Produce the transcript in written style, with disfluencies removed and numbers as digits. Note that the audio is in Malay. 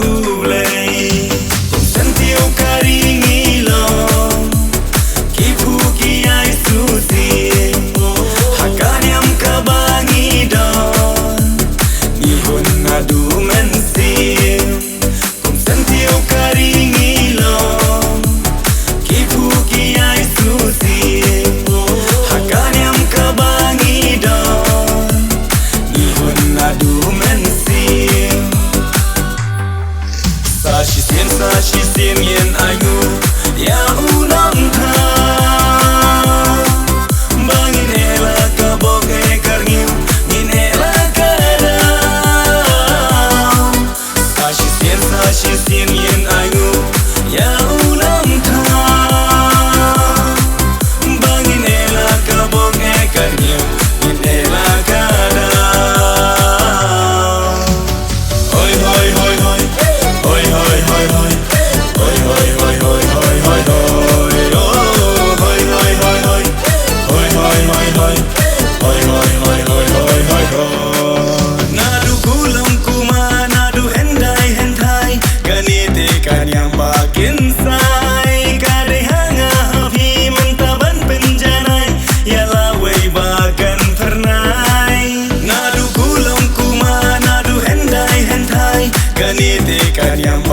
ulei sentiu carinilo kipu kiai susi hakanyam kabangidon ihun adu mensi sentiu carinilo kipu kiai susi hakanyam kabangidon ihun adu mensi Sashi sien yen ayu ya unang tha bangin ela kabok e karngim in ela kada Sashi sien yen ayu ya unang tha bangin ela kabok e karngim in ela kada Hoi hoi hoi hoi hoi hoi hoi hoi Nadu gulam kuma nadu hendai hentai ganite kanyang bakin sai kade hanga hapi mentaban penjanai yala wei bagan pernai Nadu gulam kuma nadu hendai hentai ganite kanyang